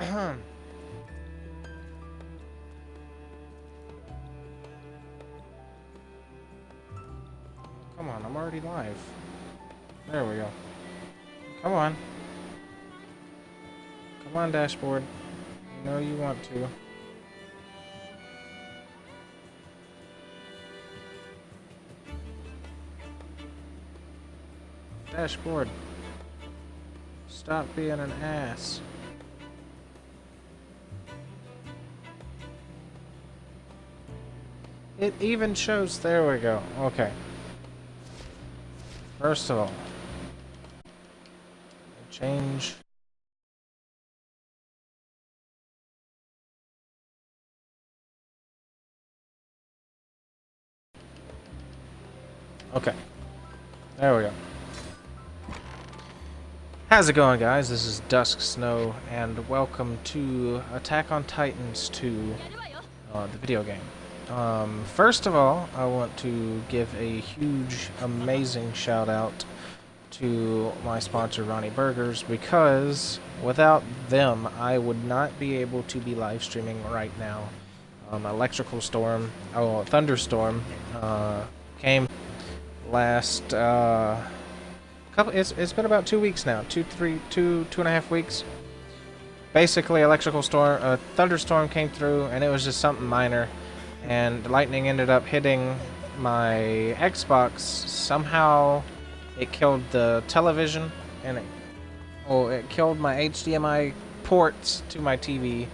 Come on, I'm already live. There we go. Come on. Come on, dashboard. You know you want to. Dashboard. Stop being an ass. It even shows, there we go. Okay. First of all, change. Okay. There we go. How's it going, guys? This is DusxSnow, and welcome to Attack on Titans 2, the video game. First of all, I want to give a huge, amazing shout out to my sponsor, Ronnie Burgers, because without them, I would not be able to be live streaming right now. Thunderstorm came last it's been about 2 weeks now, two and a half weeks. Basically, thunderstorm came through, and it was just something minor, and lightning ended up hitting my Xbox. Somehow it killed the television, and it killed my HDMI ports to my TV.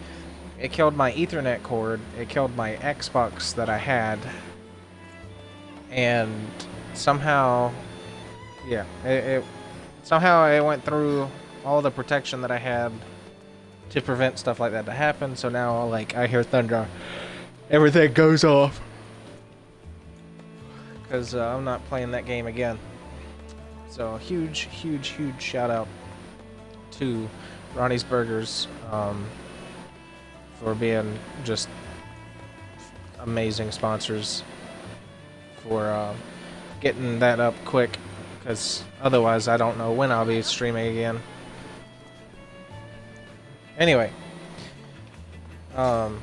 It killed my Ethernet cord. It killed my Xbox that I had, and somehow, yeah, somehow it went through all the protection that I had to prevent stuff like that to happen. So now, like, I hear thunder, everything goes off, because I'm not playing that game again. So huge shout out to Ronnie's Burgers for being just amazing sponsors, for getting that up quick, because otherwise I don't know when I'll be streaming again. Anyway, let's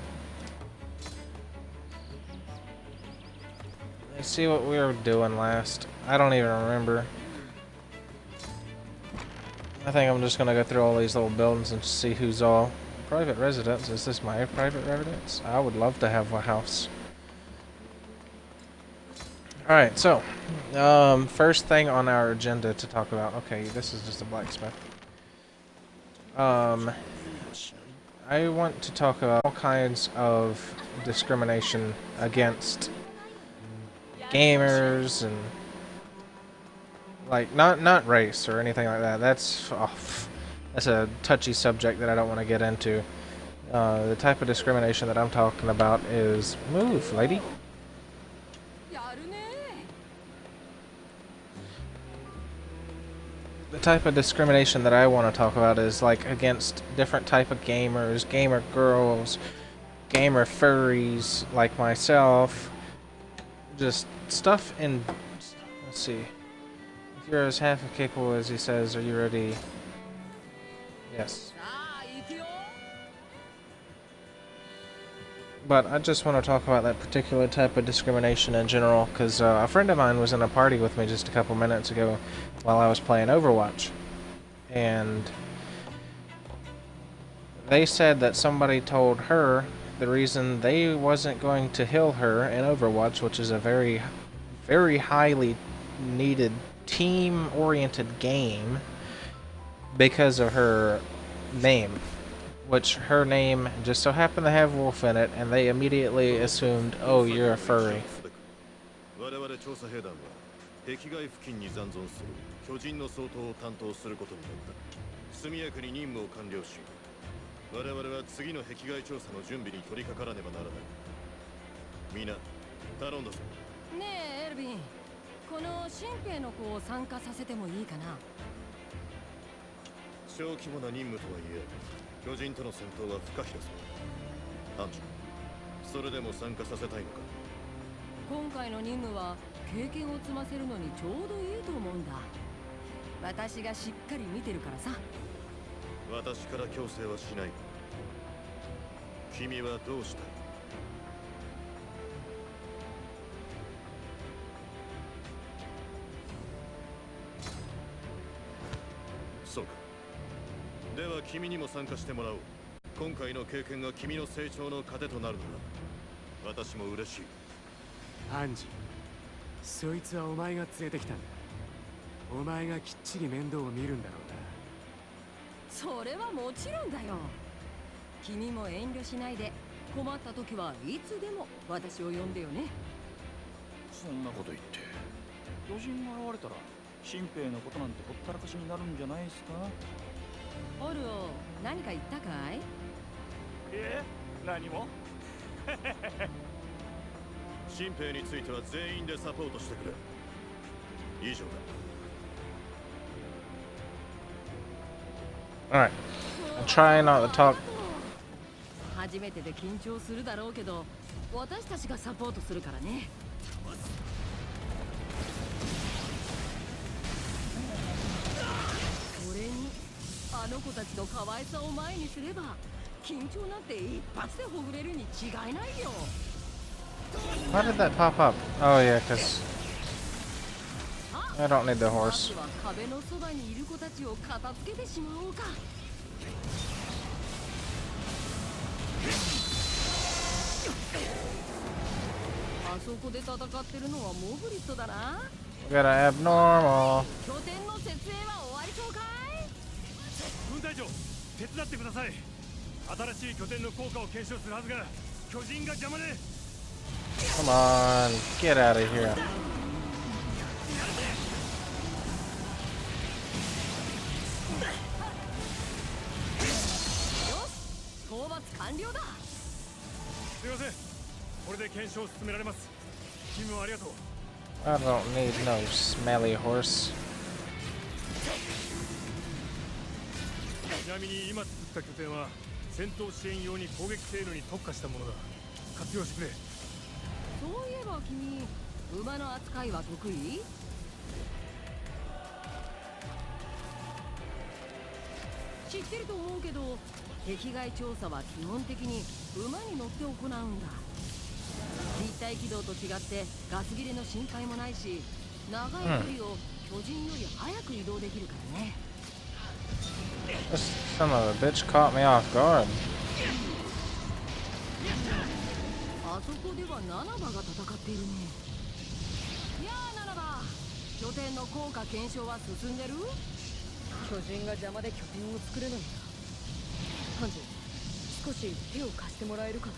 see what we were doing last. I don't even remember. I think I'm just gonna go through all these little buildings and see who's all. Private residence? Is this my private residence? I would love to have a house. Alright, so, first thing on our agenda to talk about. Okay, this is just a blacksmith. I want to talk about all kinds of discrimination against gamers, and like not race or anything like that. That's a touchy subject that I don't want to get into. The type of discrimination that I'm talking about is move, lady. The type of discrimination that I want to talk about is like against different type of gamers, gamer girls, gamer furries like myself. Just stuff in. Let's see. If you're as half as capable as he says, are you ready? Yes. But I just want to talk about that particular type of discrimination in general, because a friend of mine was in a party with me just a couple minutes ago while I was playing Overwatch, and they said that somebody told her the reason they wasn't going to heal her in Overwatch, which is a very, very highly needed team-oriented game, because of her name. Which her name just so happened to have wolf in it, and they immediately assumed, oh, you're a furry. 君はどうした？そうか。では君にも参加してもらおう。今回の経験が君の成長の糧となるのだ。私も嬉しい。アンジ、そいつはお前が連れてきたんだ。お前がきっちり面倒を見るんだろうな。それはもちろんだよ。君も遠慮しないで、困った時はいつでも私を呼んでよね。そんなこと言って、巨人が現れたら新兵のことなんてほったらかしになるんじゃないですか？オルオ、何か言ったかい？何も。新兵については全員でサポートしてくれ。以上だ。Alright. I'm trying not to talk. 初めてで緊張するだろうけど、私たちがサポートするからね。それに、あの子たちの可愛さを前にすれば、緊張なんて一発でほぐれるに違いないよ。Why did that pop up? Oh yeah, because I don't need the horse. まずは壁のそばにいる子たちを片付けてしまおうか。あそこで戦ってるのはモブリットだな。We got an abnormal. 拠点の設営は終わりそうかい？軍隊長、手伝ってください。新しい拠点の効果を検証するはずが、巨人が邪魔で。Come on, get out of here. よし、討伐完了だ。すいません、これで検証を進められます。チームありがとう。I don't need no smelly horse. ちなみに今作った拠点は戦闘支援用に攻撃性能に特化したものだ。活用してくれ。そういえば君、馬の扱いは得意？知ってると思うけど、壁外調査は基本的に馬に乗って行うんだ。立体軌道と違ってガス切れの心配もないし、長い距離を巨人より速く移動できるからね。This son of a bitch caught me off guard. あそこではナナバが戦っているね。やあナナバ、拠点の効果検証は進んでる？巨人が邪魔で拠点を作れないんだ。ハンジ、少し手を貸してもらえるかな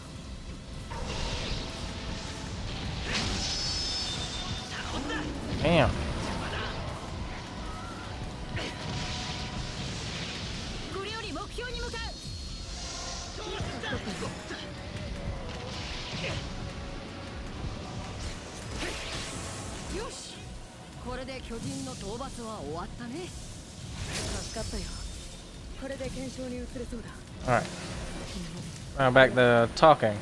？Damn. これより目標に向かう。よし、これで巨人の討伐は終わったね。助かったよ。これで検証に移れそうだ。Alright. Now back to talking.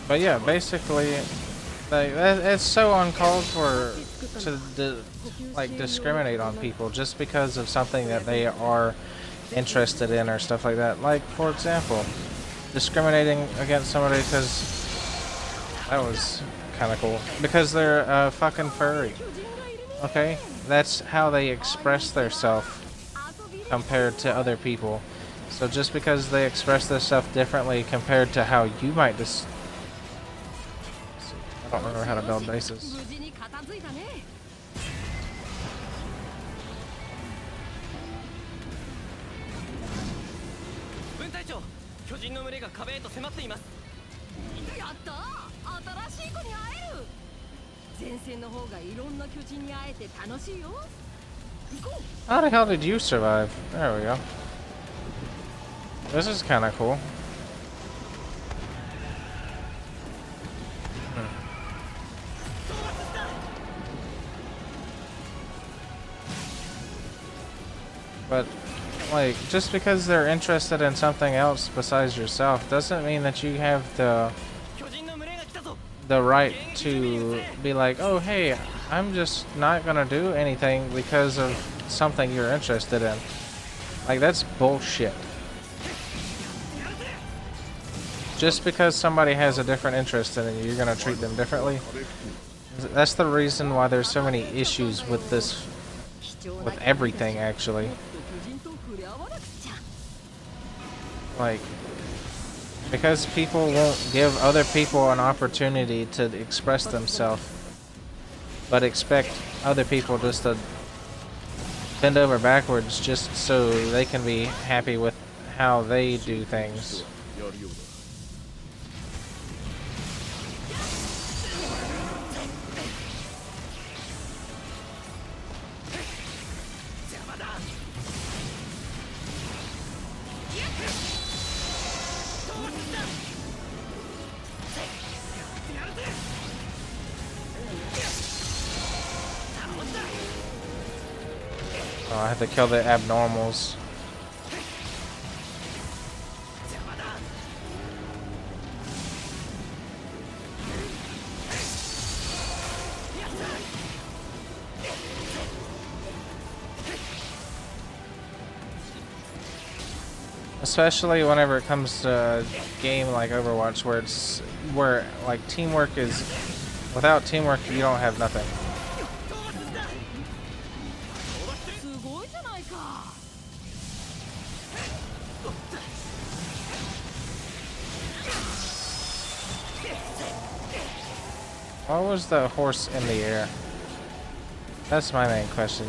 But yeah, basically, like, it's so uncalled for to like discriminate on people just because of something that they are interested in or stuff like that. Like, for example, discriminating against somebody because that was kind of cool because they're a fucking furry. Okay, that's how they express themselves compared to other people. So just because they express themselves differently compared to how you might just I don't remember how to build bases. 分隊長、巨人の群れが壁へと迫っています。やった、新しい子に会える。前線の方がいろんな巨人に会えて楽しいよ。行こう。 How the hell did you survive? There we go. This is kind of cool. But, like, just because they're interested in something else besides yourself doesn't mean that you have the right to be like, oh, hey, I'm just not gonna do anything because of something you're interested in. Like, that's bullshit. just because somebody has a different interest in it, you're gonna treat them differently. That's the reason why there's so many issues with this, with everything actually. Like, because people won't give other people an opportunity to express themselves, but expect other people just to bend over backwards just so they can be happy with how they do things. やるようだ Oh, I have to kill the abnormals. Especially whenever it comes to a game like Overwatch, where like teamwork is, without teamwork you don't have nothing. Why was the horse in the air? That's my main question.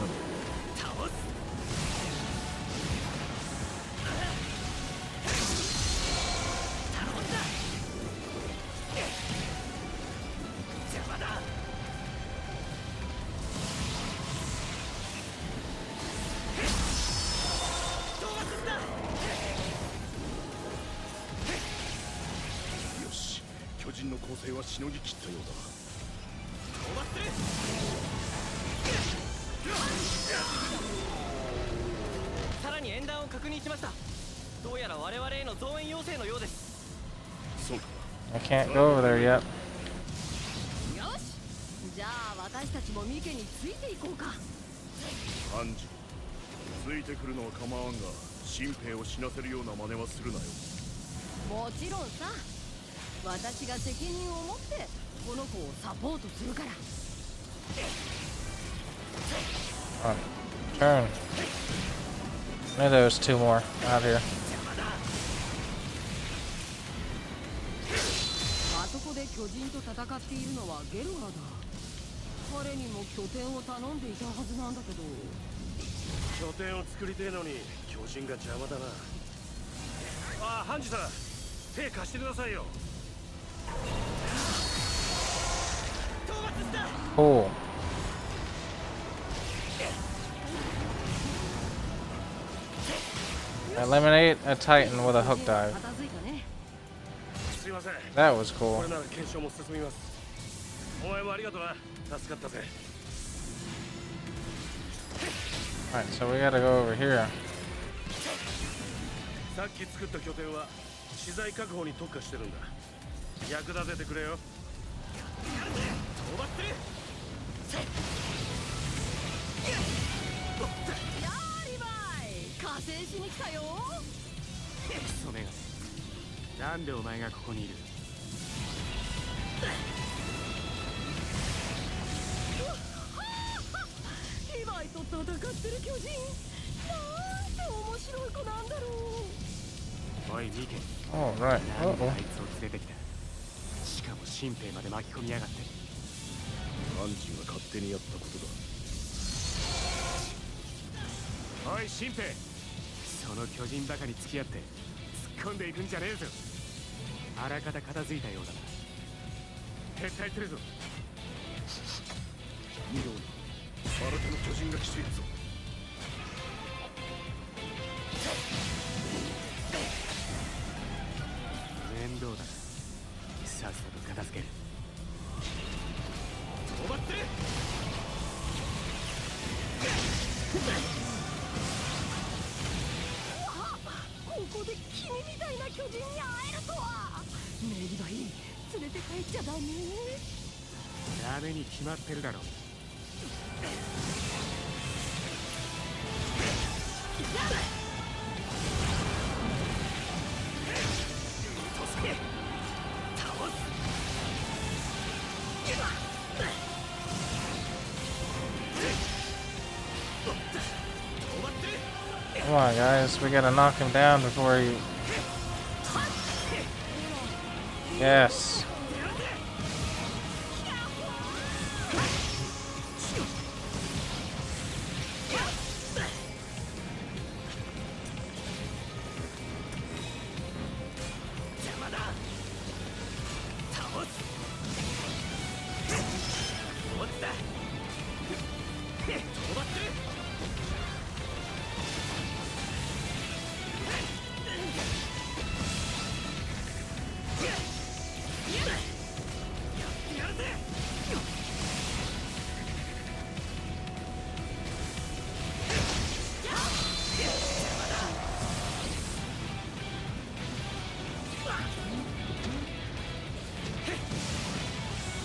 よし巨人の攻勢はしのぎ切ったようだ さらに演弾を確認しました。どうやら我々への増援要請のようです。そうか I can't go over there yet. よし、じゃあ私たちもミケについていこうか。アンジついてくるのは構わんが新兵を死なせるような真似はするなよ もちろんさ、私が責任を持ってこの子をサポートするから。 On. Turn. Maybe there's two more out here. あそこで巨人と戦っているのはゲルハだ。彼にも拠点を頼んでいたはずなんだけど。拠点を作りてえのに巨人が邪魔だな。ああ、ハンジさん、手貸してくださいよ。 Cool. Eliminate a Titan with a hook dive. 片付いたね。すいません。 That was こ cool. れなら検証も進みます。お前もありがとうな。助かったぜ。 Alright, so we gotta go over here. さっき作った拠点は資材確保に特化してるんだ。役立ててくれよ。飛ばってる。やーリバイ、加勢しに来たよ。クソメガネ、なんでお前がここにいる？リバイと戦ってる巨人、なんて面白い子なんだろう。おいミケ、 Oh, right. なんで Uh-oh. あいつを連れてきた？しかも新兵まで巻き込みやがって。アンジが勝手にやったことだ おい新兵、その巨人バカに付き合って突っ込んでいくんじゃねえぞ。あらかた片付いたようだな。撤退するぞ。見ろ新たな巨人が来ているぞ 面倒だな。さっさと片付ける。飛ばってる。ここで君みたいな巨人に会えるとは。ねえリバイ、連れて帰っちゃダメ。ダメに決まってるだろう。助け。on, guys. We gotta knock him down before he... Yes.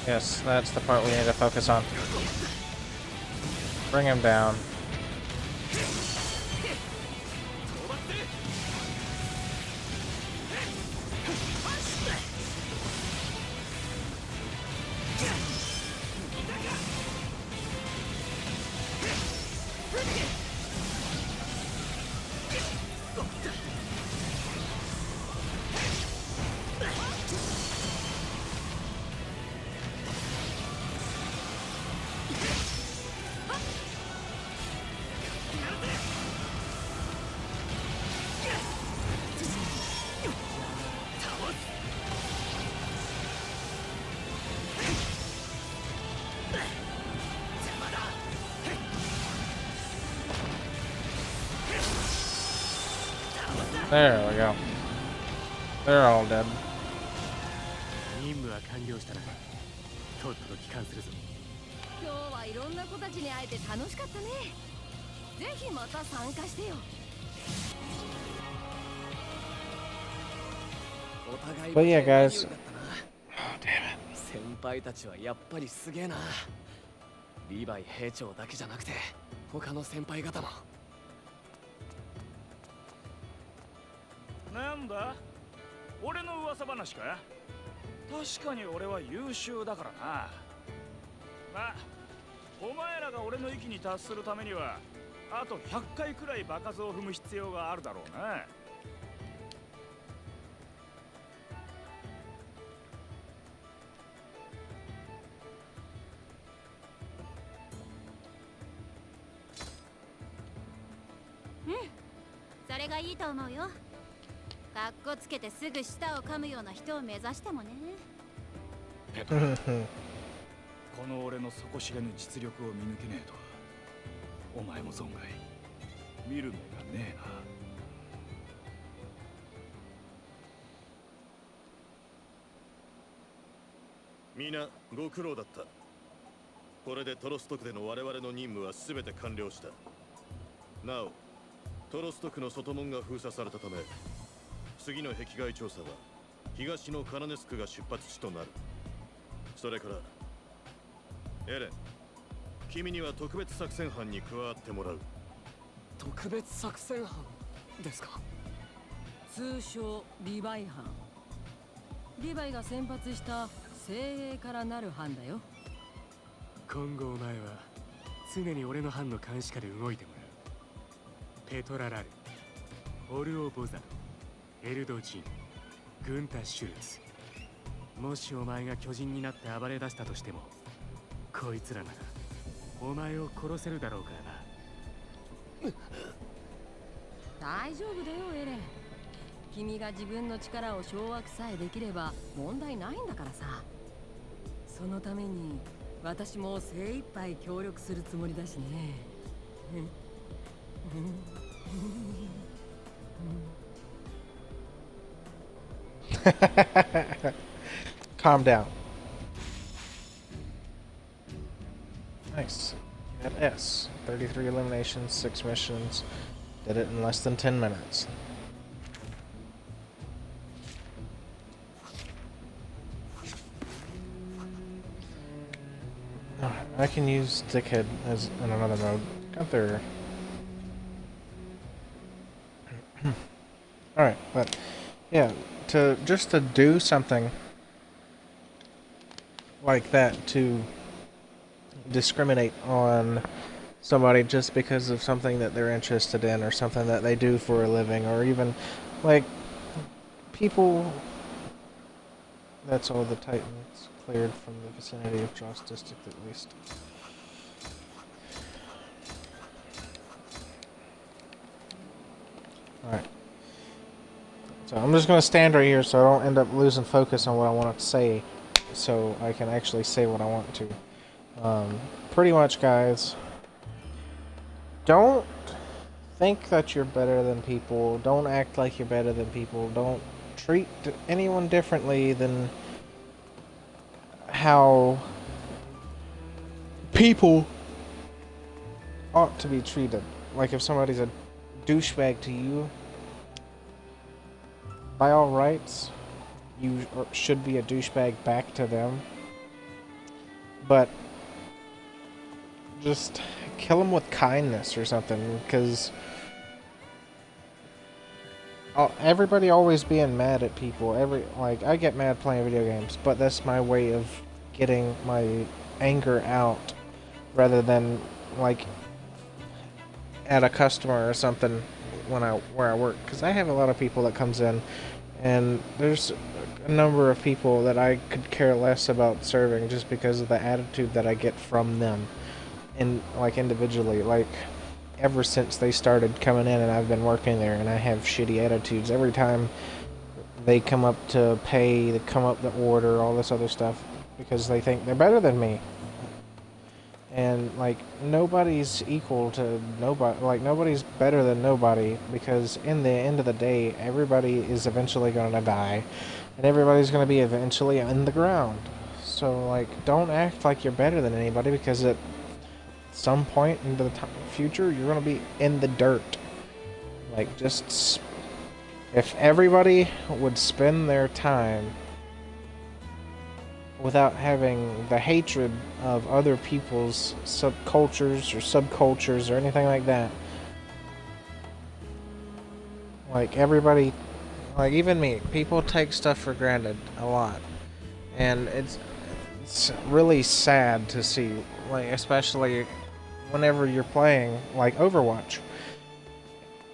Yes, that's the part we need to focus on. Bring him down. There we go. They're all dead. 任務は完了したな。とっとと帰還するぞ。今日はいろんな子たちに会えて楽しかったね。ぜひまた参加してよ。お互い But yeah, guys. だったな。先輩たちはやっぱりすげえな。リヴァイ兵長だけじゃなくて他の先輩方も。なんだ、俺の噂話か。確かに俺は優秀だからな。まあお前らが俺の域に達するためにはあと100回くらい場数を踏む必要があるだろうな。それがいいと思うよ。かっこつけてすぐ舌を噛むような人を目指してもね。この俺の底知れぬ実力を見抜けねえとお前も存外見る目がねえな。皆ご苦労だった。これでトロストクでの我々の任務は全て完了した。なおトロストクの外門が封鎖されたため次の壁外調査は東のカナネスクが出発地となる。それからエレン、君には特別作戦班に加わってもらう。特別作戦班ですか。通称リヴァイ班。リヴァイが先発した精鋭からなる班だよ。今後お前は常に俺の班の監視下で動いてもらう。ペトララル、オルオ・ボザ、エルド・ジン、グンタ・シュルツ。もしお前が巨人になって暴れ出したとしてもこいつらならお前を殺せるだろうからな。大丈夫だよエレン。君が自分の力を掌握さえできれば問題ないんだからさ。そのために私も精一杯協力するつもりだしね。Calm down. Nice. At S. 33 eliminations, 6 missions. Did it in less than 10 minutes. I can use Dickhead as in another mode. Gunther. Alright, but yeah, to do something like that, to discriminate on somebody just because of something that they're interested in or something that they do for a living, or even like people. That's all the Titans cleared from the vicinity of Joss District at least. Alright. So I'm just going to stand right here so I don't end up losing focus on what I want to say, so I can actually say what I want to. Pretty much, guys, don't think that you're better than people. Don't act like you're better than people. Don't treat anyone differently than how people ought to be treated. Like, if somebody's a douchebag to you, by all rights, you should be a douchebag back to them. But just kill them with kindness or something, because everybody always being mad at people. Like, I get mad playing video games, but that's my way of getting my anger out, rather than like at a customer or something where I work, because I have a lot of people that comes in, and there's a number of people that I could care less about serving just because of the attitude that I get from them, and like individually, like ever since they started coming in and I've been working there, and I have shitty attitudes every time they come up to pay, they come up to order, all this other stuff, because they think they're better than me. And like, nobody's equal to nobody, like nobody's better than nobody, because in the end of the day, everybody is eventually going to die, and everybody's going to be eventually in the ground. So like, don't act like you're better than anybody, because at some point in the future, you're going to be in the dirt. Like, just if everybody would spend their time without having the hatred of other people's subcultures or anything like that. Like, everybody, like even me, people take stuff for granted a lot. And it's really sad to see, like, especially whenever you're playing like Overwatch,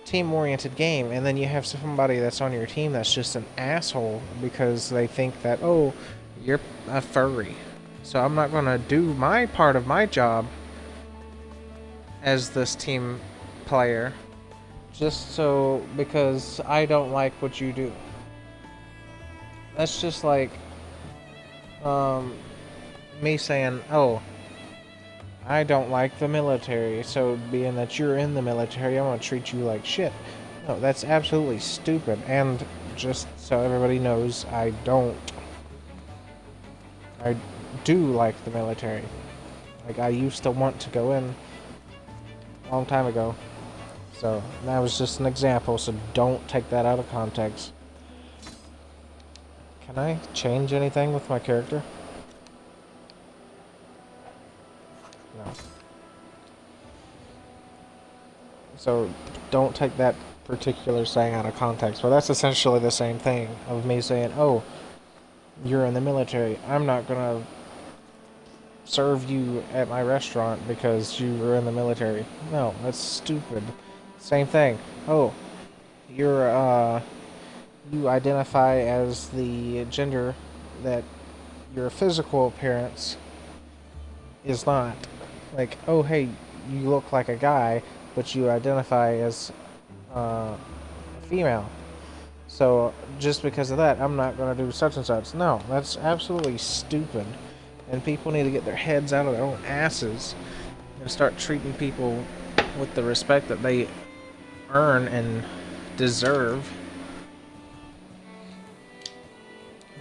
team-oriented game, and then you have somebody that's on your team that's just an asshole because they think that, oh, you're a furry, so I'm not gonna do my part of my job as this team player just so because I don't like what you do. That's just like me saying, oh, I don't like the military, so being that you're in the military, I'm gonna treat you like shit. No, that's absolutely stupid. And just so everybody knows, I do like the military. Like, I used to want to go in a long time ago. So, that was just an example, so don't take that out of context. Can I change anything with my character? No. So, don't take that particular saying out of context, but that's essentially the same thing of me saying, oh, you're in the military, I'm not gonna serve you at my restaurant because you were in the military. No, that's stupid. Same thing. Oh, you're you identify as the gender that your physical appearance is not. Like, oh hey, you look like a guy, but you identify as a female. So, just because of that, I'm not going to do such and such. No, that's absolutely stupid. And people need to get their heads out of their own asses and start treating people with the respect that they earn and deserve.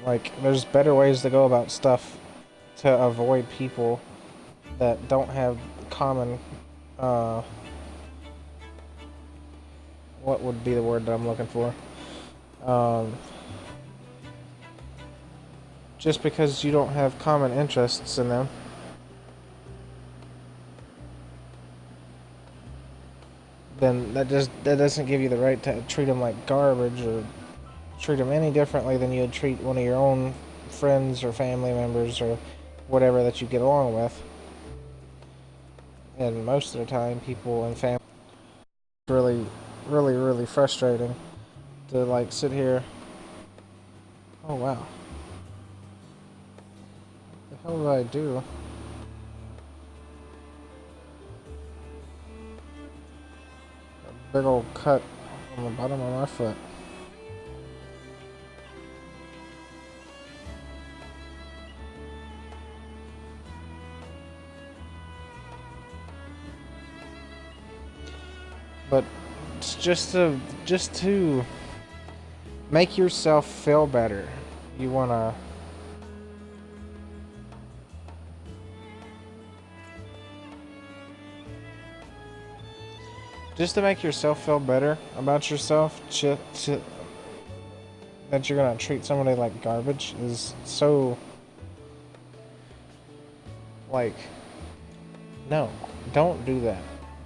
Like, there's better ways to go about stuff to avoid people that don't have common, what would be the word that I'm looking for? Just because you don't have common interests in them then that doesn't give you the right to treat them like garbage or treat them any differently than you would treat one of your own friends or family members or whatever that you get along with. and most of the time, people and family. Really, really, really frustrating to like sit here. Oh wow. What the hell did I do? A big old cut on the bottom of my foot. But it's just to make yourself feel better. You wanna just to make yourself feel better about yourself. That you're gonna treat somebody like garbage is so like no, don't do that.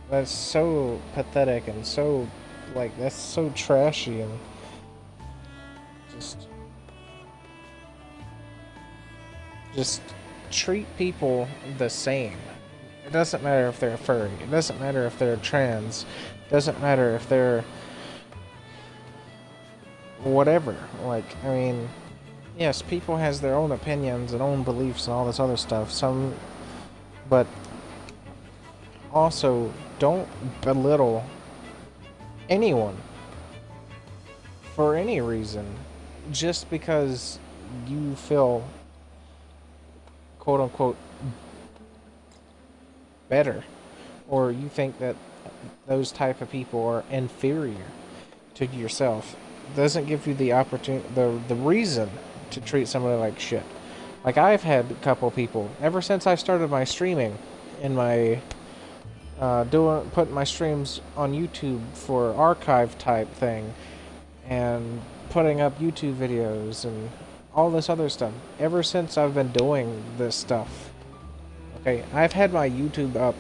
That's so pathetic and so like that's so trashy and just just treat people the same. It doesn't matter if they're furry. It doesn't matter if they're trans. It doesn't matter if they're whatever. Like, I mean, yes, people has their own opinions and own beliefs and all this other stuff. But also don't belittle anyone for any reason just because you feel quote unquote better or you think that those type of people are inferior to yourself doesn't give you the opportunity the reason to treat somebody like shit. Like I've had a couple people ever since I started my streaming in my putting my streams on YouTube for archive type thing and putting up YouTube videos and all this other stuff. Ever since I've been doing this stuff, okay, I've had my YouTube up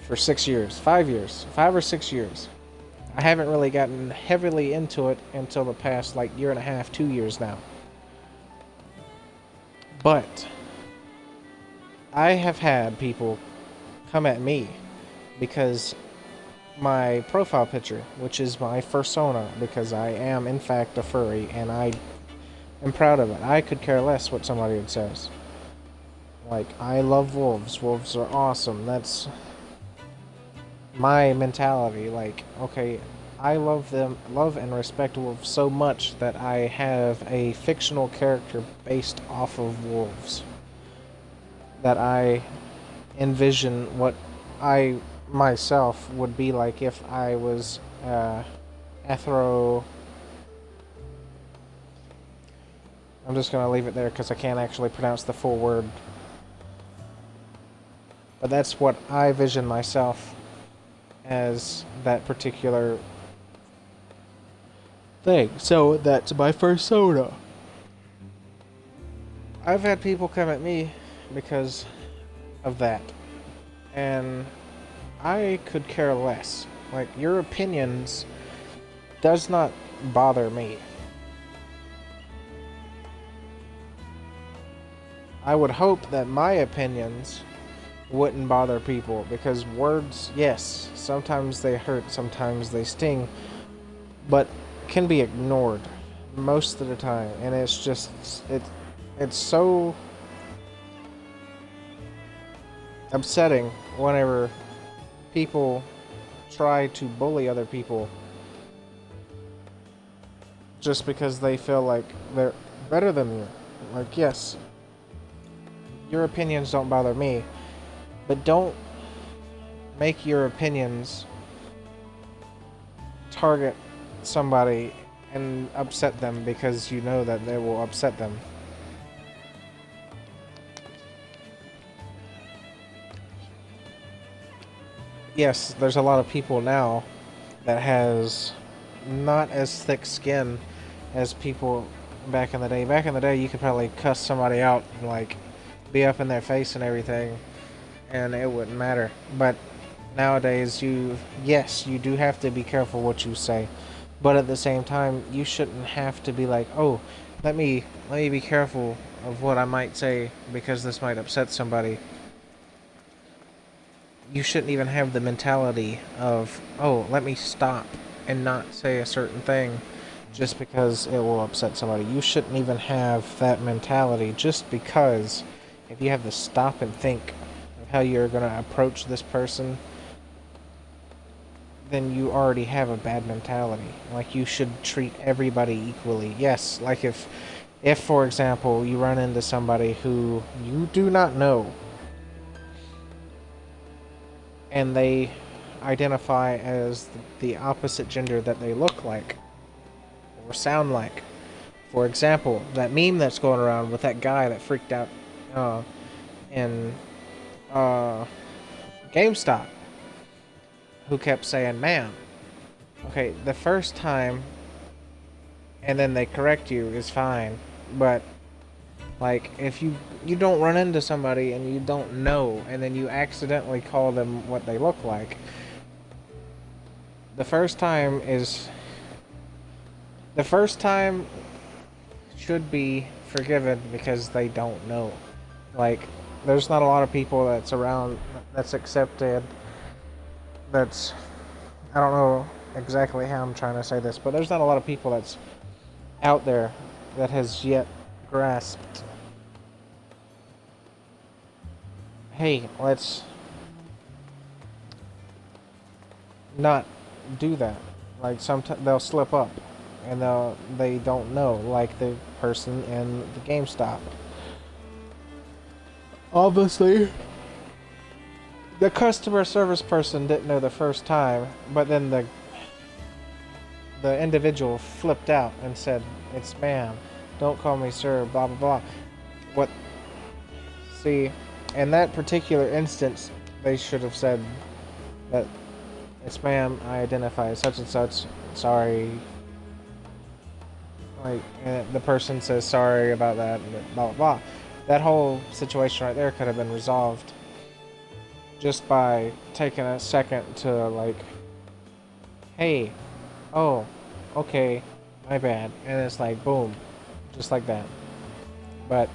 for 6 years, 5 years, 5 or 6 years. I haven't really gotten heavily into it until the past like year and a half, 2 years now. But I have had people come at me because my profile picture, which is my persona, because I am in fact a furry and I am proud of it. I could care less what somebody says. Like, I love wolves. Wolves are awesome. That's my mentality. Like, okay, I love and respect wolves so much that I have a fictional character based off of wolves. That I envision what I myself would be like if I was I'm just gonna leave it there because I can't actually pronounce the full word. But that's what I vision myself as, that particular thing. So that's my persona. I've had people come at me because of that. And I could care less. Like, your opinions does not bother me. I would hope that my opinions wouldn't bother people, because words, yes, sometimes they hurt, sometimes they sting, but can be ignored most of the time. And it's just, it's so upsetting whenever people try to bully other people just because they feel like they're better than you. Like, yes, your opinions don't bother me, but don't make your opinions target somebody and upset them because you know that they will upset them. Yes, there's a lot of people now that has not as thick skin as people back in the day. Back in the day, you could probably cuss somebody out and like be up in their face and everything, and it wouldn't matter. But nowadays, you do have to be careful what you say, but at the same time, you shouldn't have to be like, oh, let me be careful of what I might say because this might upset somebody. you shouldn't even have the mentality of, oh, let me stop and not say a certain thing just because it will upset somebody. You shouldn't even have that mentality just because if you have to stop and think of how you're going to approach this person, then you already have a bad mentality. Like, you should treat everybody equally. Yes, like if for example, you run into somebody who you do not know and they identify as the opposite gender that they look like or sound like. For example, that meme that's going around with that guy that freaked out in GameStop, who kept saying ma'am. Okay, the first time and then they correct you is fine, but like, if you don't run into somebody and you don't know and then you accidentally call them what they look like, the first time should be forgiven because they don't know. Like, there's not a lot of people that's around that's accepted, that's, I don't know exactly how I'm trying to say this, but there's not a lot of people that's out there that has yet grasped, hey, let's not do that. Like, sometimes they'll slip up and they don't know, like the person in the GameStop. Obviously, the customer service person didn't know the first time, but then the individual flipped out and said, "It's ma'am, don't call me sir, blah blah blah." What? See, in that particular instance, they should have said that, "It's ma'am, I identify as such and such, sorry." Like, and the person says sorry about that, and blah blah blah. That whole situation right there could have been resolved just by taking a second to, like, hey, oh, okay, my bad. And it's like, boom, just like that. But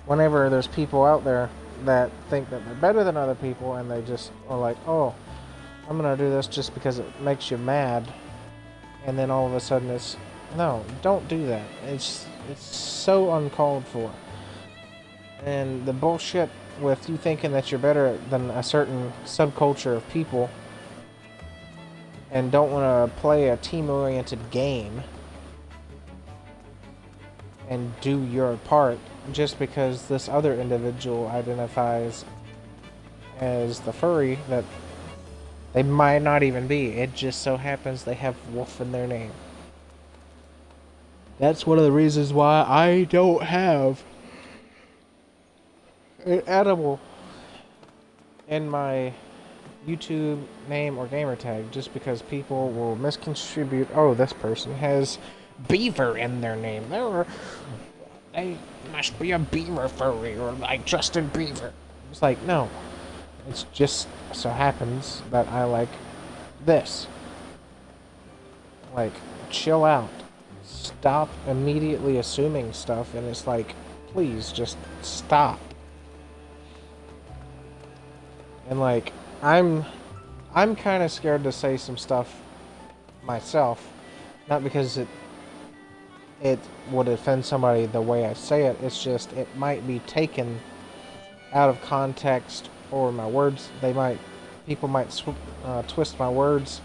whenever there's people out there that think that they're better than other people and they just are like, oh, I'm gonna do this just because it makes you mad, and then all of a sudden it's, no, don't do that. It's so uncalled for. And the bullshit with you thinking that you're better than a certain subculture of people and don't want to play a team-oriented game and do your part just because this other individual identifies as the furry that they might not even be. It just so happens they have wolf in their name. That's one of the reasons why I don't have an animal in my YouTube name or gamer tag, just because people will misconstribute, oh, this person has beaver in their name, they must be a beaver furry, or like Justin Beaver. It's like, no, it's just so happens that I like this. Like, chill out, stop immediately assuming stuff, and it's like, please just stop. And like, I'm kind of scared to say some stuff myself, not because it would offend somebody the way I say it. It's just, it might be taken out of context, or my words, people might twist my words,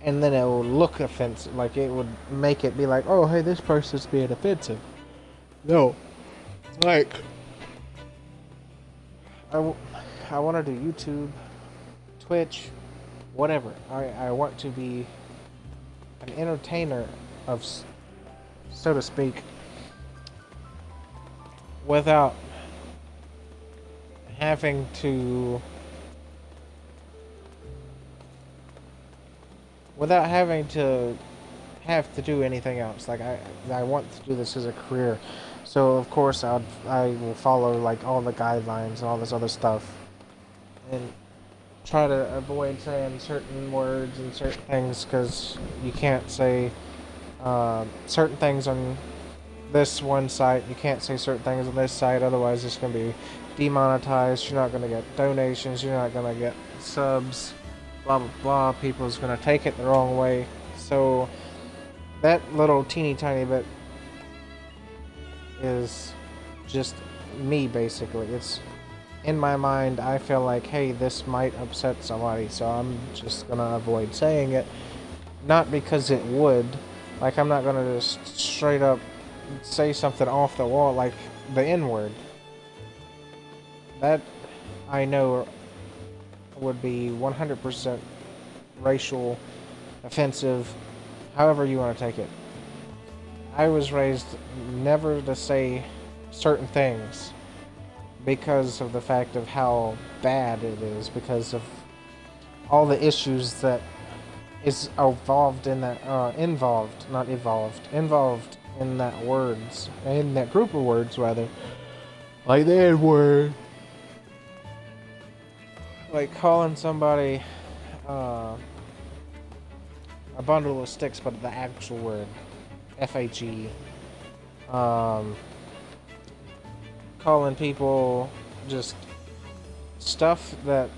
and then it will look offensive. Like, it would make it be like, oh, hey, this person's being offensive. No, like, I want to do YouTube, Twitch, whatever. I want to be an entertainer of, so to speak, without having to do anything else. Like, I want to do this as a career, so of course I will follow like all the guidelines and all this other stuff, and try to avoid saying certain words and certain things, because you can't say certain things on this one site, you can't say certain things on this site, otherwise it's going to be demonetized, you're not going to get donations, you're not going to get subs, blah blah blah. People's going to take it the wrong way. So that little teeny tiny bit is just me, basically. It's in my mind, I feel like, hey, this might upset somebody, so I'm just going to avoid saying it. Not because it would. Like, I'm not going to just straight up say something off the wall like the N-word. That, I know, would be 100% racial, offensive, however you want to take it. I was raised never to say certain things because of the fact of how bad it is, because of all the issues that is involved in that, involved in that words, in that group of words, rather. Like the N-word. Like calling somebody, a bundle of sticks, but the actual word. F-H-E. Calling people just stuff that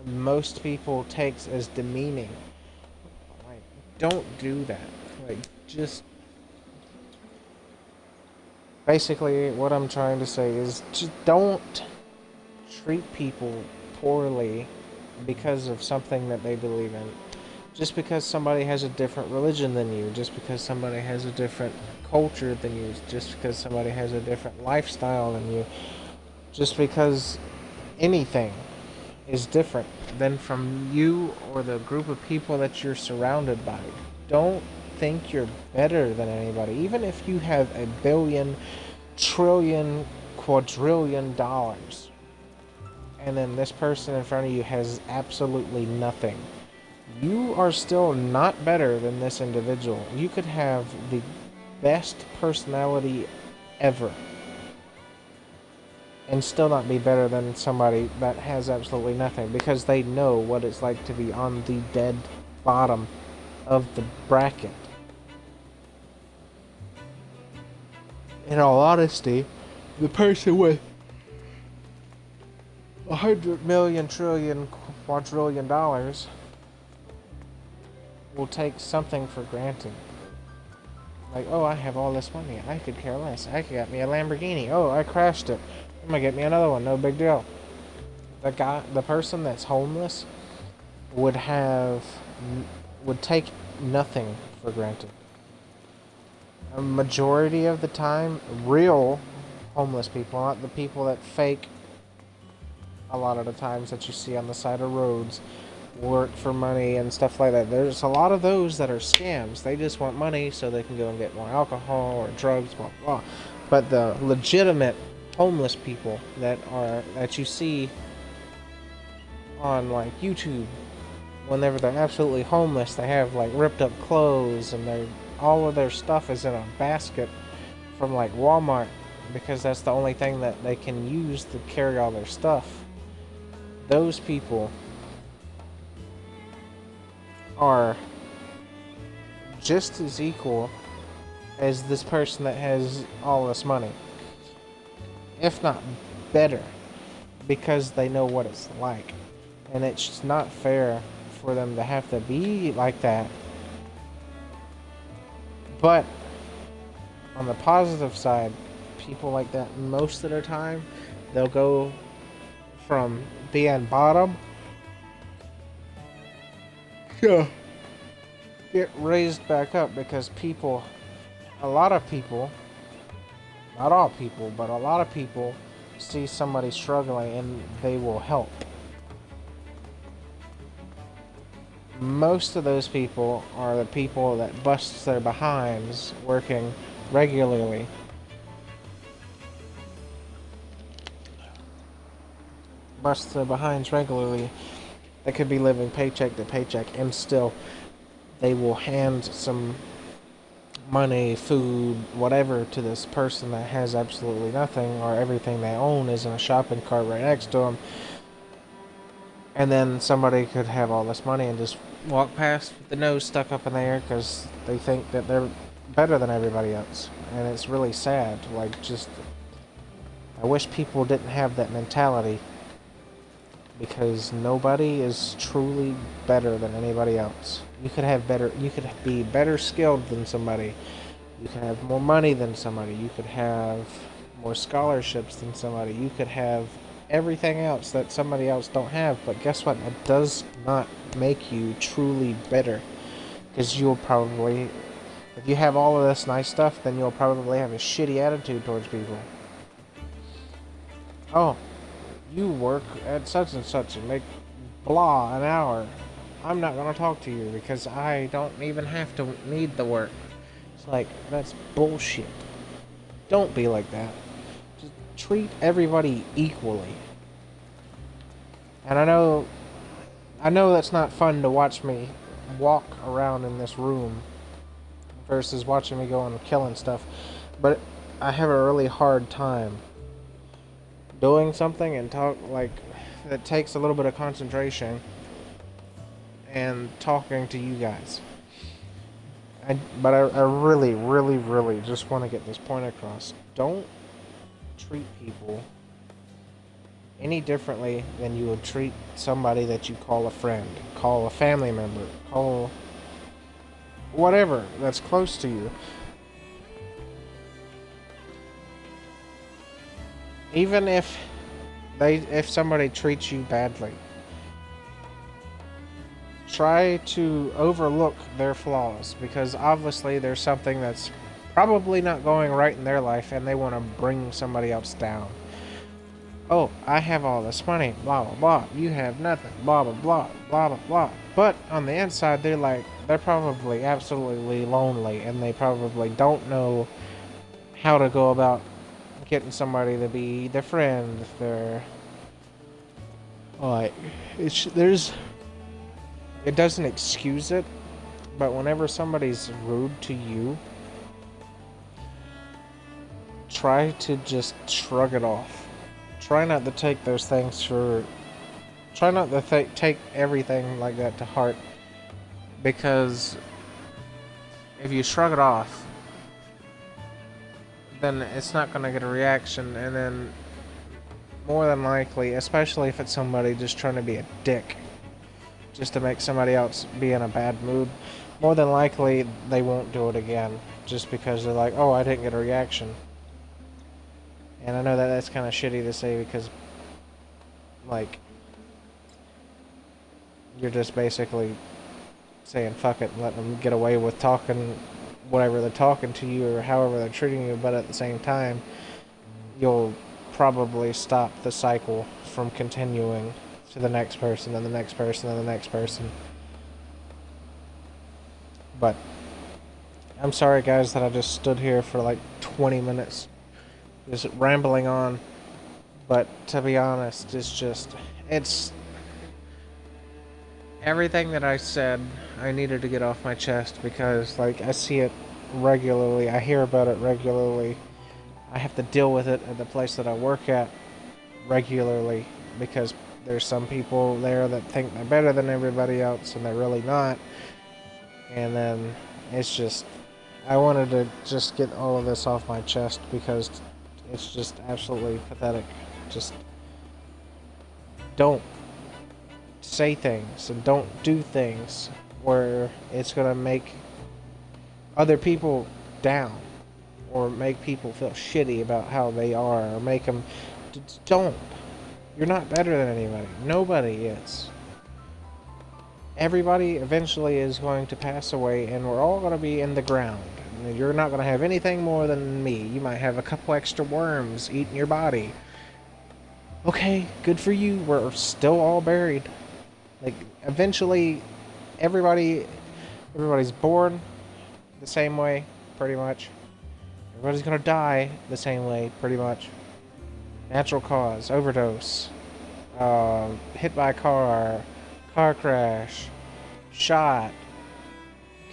most people takes as demeaning. Like, don't do that. Like, just basically what I'm trying to say is just don't treat people poorly because of something that they believe in. Just because somebody has a different religion than you, just because somebody has a different culture than you, just because somebody has a different lifestyle than you, just because anything is different than from you or the group of people that you're surrounded by. Don't think you're better than anybody, even if you have a billion, trillion, quadrillion dollars, and then this person in front of you has absolutely nothing. You are still not better than this individual. You could have the best personality ever and still not be better than somebody that has absolutely nothing, because they know what it's like to be on the dead bottom of the bracket. In all honesty, the person with 100 million, trillion, quadrillion dollars will take something for granted. Like, oh, I have all this money, I could care less. I got me a Lamborghini. Oh, I crashed it. I'm gonna get me another one. No big deal. The person that's homeless would take nothing for granted. A majority of the time, real homeless people, not the people that fake a lot of the times that you see on the side of roads, work for money and stuff like that. There's a lot of those that are scams. They just want money so they can go and get more alcohol or drugs, blah blah. But the legitimate homeless people that you see on like YouTube, whenever they're absolutely homeless, they have like ripped up clothes and all of their stuff is in a basket from like Walmart, because that's the only thing that they can use to carry all their stuff. Those people are just as equal as this person that has all this money, if not better, because they know what it's like. And it's just not fair for them to have to be like that. But on the positive side, people like that, most of the time, they'll go from being bottom to get raised back up, because a lot of people, not all people, but a lot of people see somebody struggling and they will help. Most of those people are the people that bust their behinds working regularly. Bust their behinds regularly. They could be living paycheck to paycheck, and still they will hand some money, food, whatever to this person that has absolutely nothing, or everything they own is in a shopping cart right next to them. And then somebody could have all this money and just walk past with the nose stuck up in the air because they think that they're better than everybody else. And it's really sad. Like, just I wish people didn't have that mentality, because nobody is truly better than anybody else. You could be better skilled than somebody. You could have more money than somebody. You could have more scholarships than somebody. You could have everything else that somebody else don't have. But guess what? It does not make you truly better. Because you'll probably, if you have all of this nice stuff, then you'll probably have a shitty attitude towards people. Oh, you work at such and such and make blah an hour. I'm not going to talk to you because I don't even have to need the work. It's like, that's bullshit. Don't be like that. Just treat everybody equally. And I know that's not fun to watch me walk around in this room versus watching me go and killing stuff, but I have a really hard time doing something and talk like that takes a little bit of concentration and talking to you guys. But I really, really, really just want to get this point across. Don't treat people any differently than you would treat somebody that you call a friend, call a family member, call whatever that's close to you. Even if somebody treats you badly, try to overlook their flaws, because obviously there's something that's probably not going right in their life and they want to bring somebody else down. Oh, I have all this money, blah blah blah, you have nothing, blah blah blah, blah blah blah. But on the inside they're probably absolutely lonely, and they probably don't know how to go about getting somebody to be their friend. If they're like, it doesn't excuse it, but whenever somebody's rude to you, try to just shrug it off. Try not to take those things try not to take everything like that to heart, because if you shrug it off, then it's not going to get a reaction, and then more than likely, especially if it's somebody just trying to be a dick, just to make somebody else be in a bad mood, more than likely they won't do it again, just because they're like, oh, I didn't get a reaction. And I know that that's kind of shitty to say, because, like, you're just basically saying fuck it and letting them get away with talking whatever they're talking to you or however they're treating you, but at the same time, you'll probably stop the cycle from continuing to the next person and the next person and the next person. But I'm sorry, guys, that I just stood here for like 20 minutes just rambling on, but to be honest, it's everything that I said I needed to get off my chest, because like I see it regularly, I hear about it regularly, I have to deal with it at the place that I work at regularly, because there's some people there that think they're better than everybody else and they're really not. And then it's just, I wanted to just get all of this off my chest, because it's just absolutely pathetic. Just don't say things and don't do things where it's going to make other people down or make people feel shitty about how they are, or make them... Don't. You're not better than anybody. Nobody is. Everybody eventually is going to pass away, and we're all going to be in the ground. You're not going to have anything more than me. You might have a couple extra worms eating your body. Okay, good for you. We're still all buried. Like, eventually, everybody's born the same way, pretty much. Everybody's going to die the same way, pretty much. Natural cause, overdose, hit by a car crash, shot,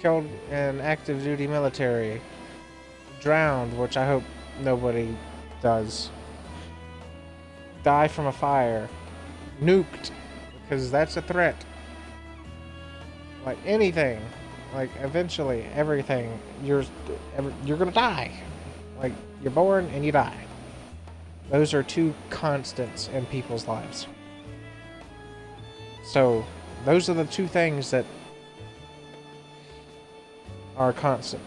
killed in active duty military, drowned, which I hope nobody does, die from a fire, nuked, because that's a threat. Like anything, like eventually everything, you're gonna die. Like, you're born and you die. Those are two constants in people's lives. So, those are the two things that are constant.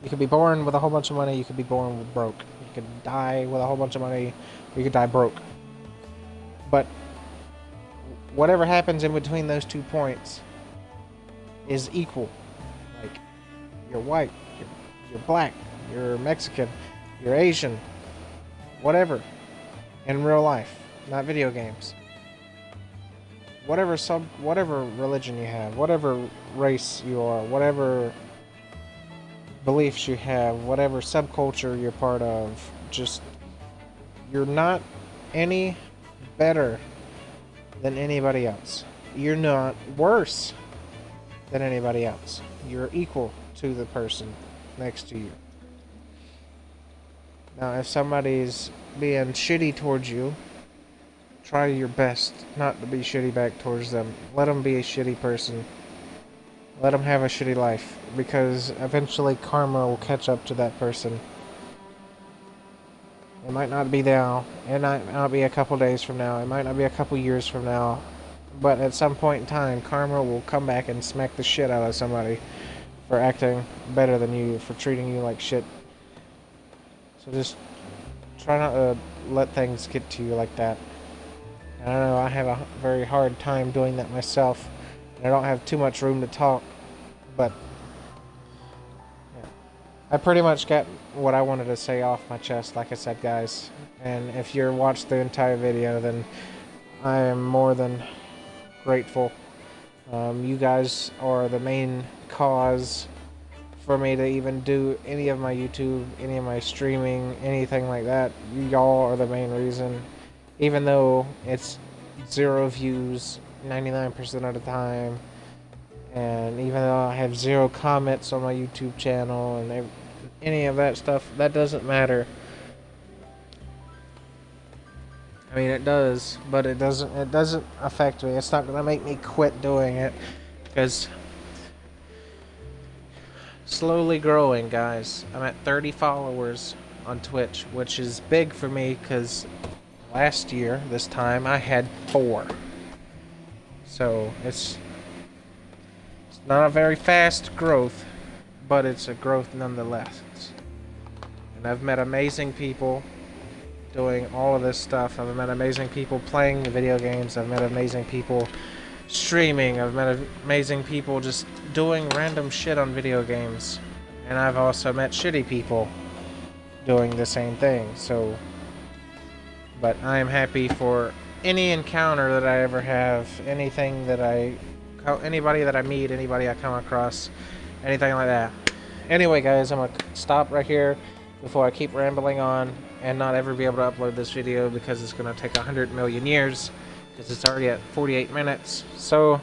You could be born with a whole bunch of money, you could be born with broke. You could die with a whole bunch of money, or you could die broke. But whatever happens in between those 2 points is equal. Like, you're white, you're black, you're Mexican, you're Asian, whatever. In real life, not video games. Whatever religion you have, whatever race you are, whatever beliefs you have, whatever subculture you're part of, just, you're not any better than anybody else. You're not worse than anybody else. You're equal to the person next to you. Now, if somebody's being shitty towards you, try your best not to be shitty back towards them. Let them be a shitty person. Let them have a shitty life, because eventually karma will catch up to that person. It might not be now. It might not be a couple days from now. It might not be a couple years from now. But at some point in time, karma will come back and smack the shit out of somebody for acting better than you, for treating you like shit. So just try not to let things get to you like that. And I know I have a very hard time doing that myself. And I don't have too much room to talk. But yeah. I pretty much got what I wanted to say off my chest, like I said, guys. And if you're watched the entire video, then I am more than grateful. You guys are the main cause for me to even do any of my YouTube, any of my streaming, anything like that. Y'all are the main reason. Even though it's 0 views 99% of the time, and even though I have 0 comments on my YouTube channel and any of that stuff, that doesn't matter. I mean, it does, but it doesn't affect me. It's not gonna make me quit doing it, because slowly growing, guys. I'm at 30 followers on Twitch, which is big for me, because last year, this time, I had 4. So, it's not a very fast growth, but it's a growth nonetheless. And I've met amazing people doing all of this stuff. I've met amazing people playing the video games. I've met amazing people streaming. I've met amazing people just doing random shit on video games. And I've also met shitty people doing the same thing. So, but I am happy for any encounter that I ever have, anybody that I meet, anybody I come across, anything like that. Anyway, guys, I'm gonna stop right here before I keep rambling on and not ever be able to upload this video, because it's gonna take 100 million years, because it's already at 48 minutes. So,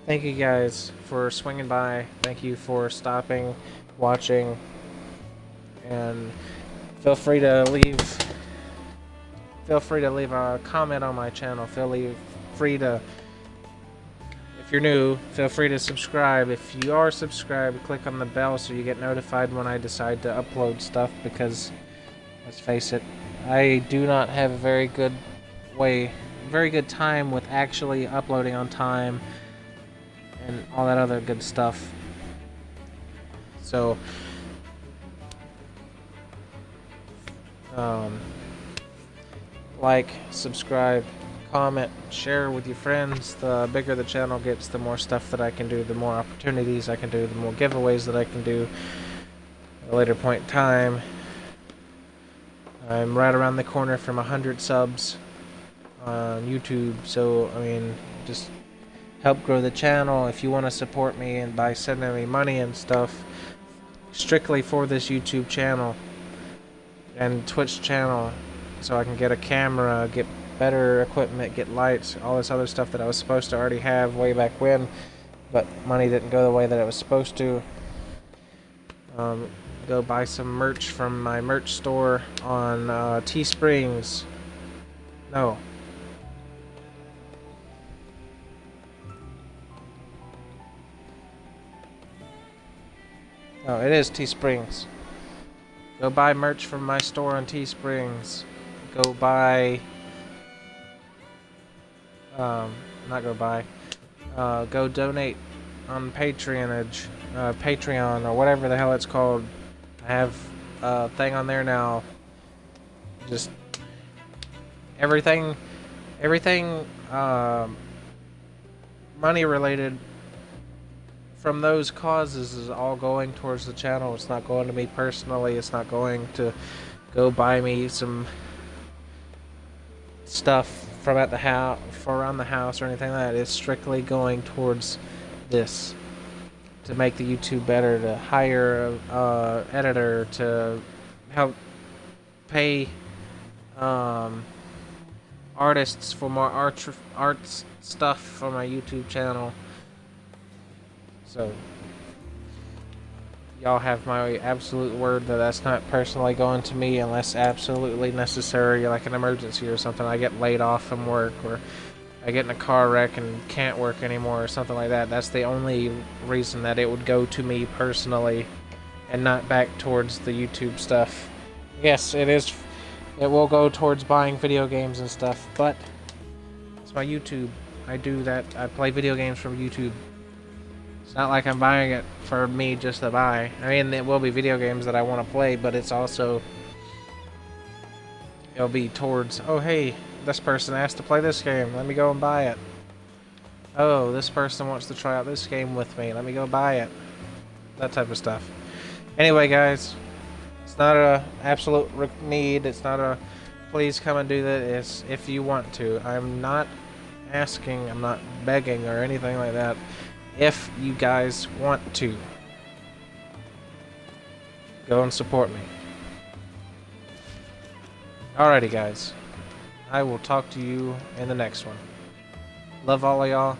thank you guys for swinging by. Thank you for stopping, watching, and feel free to leave a comment on my channel. Feel free to, if you're new, feel free to subscribe. If you are subscribed, click on the bell so you get notified when I decide to upload stuff, because let's face it, I do not have a very good time with actually uploading on time and all that other good stuff. So, like, subscribe, comment, share with your friends. The bigger the channel gets, the more stuff that I can do, the more opportunities I can do, the more giveaways that I can do at a later point in time. I'm right around the corner from 100 subs on YouTube, so I mean, just help grow the channel. If you want to support me and by sending me money and stuff strictly for this YouTube channel and Twitch channel, so I can get a camera, get better equipment, get lights, all this other stuff that I was supposed to already have way back when, but money didn't go the way that it was supposed to. Go buy some merch from my merch store on Teesprings. No. No, it is Teesprings. Go buy merch from my store on Teesprings. Go buy... not go buy. Go donate on Patreon or whatever the hell it's called. I have a thing on there now. Just everything money related from those causes is all going towards the channel. It's not going to me personally. It's not going to go buy me some stuff from at the house, for around the house or anything like that. It's strictly going towards this, to make the YouTube better, to hire a editor, to help pay artists for more arts stuff for my YouTube channel. So y'all have my absolute word that that's not personally going to me unless absolutely necessary, like an emergency or something. I get laid off from work, or I get in a car wreck and can't work anymore or something like that. That's the only reason that it would go to me personally and not back towards the YouTube stuff. Yes, it will go towards buying video games and stuff, but it's my YouTube. I do that. I play video games from YouTube. It's not like I'm buying it for me just to buy. I mean, it will be video games that I want to play, but it's also... it'll be towards, oh hey, this person asked to play this game. Let me go and buy it. Oh, this person wants to try out this game with me. Let me go buy it. That type of stuff. Anyway, guys, it's not a absolute need. It's not a please come and do that. It's if you want to. I'm not asking. I'm not begging or anything like that. If you guys want to, go and support me. Alrighty, guys. I will talk to you in the next one. Love all of y'all.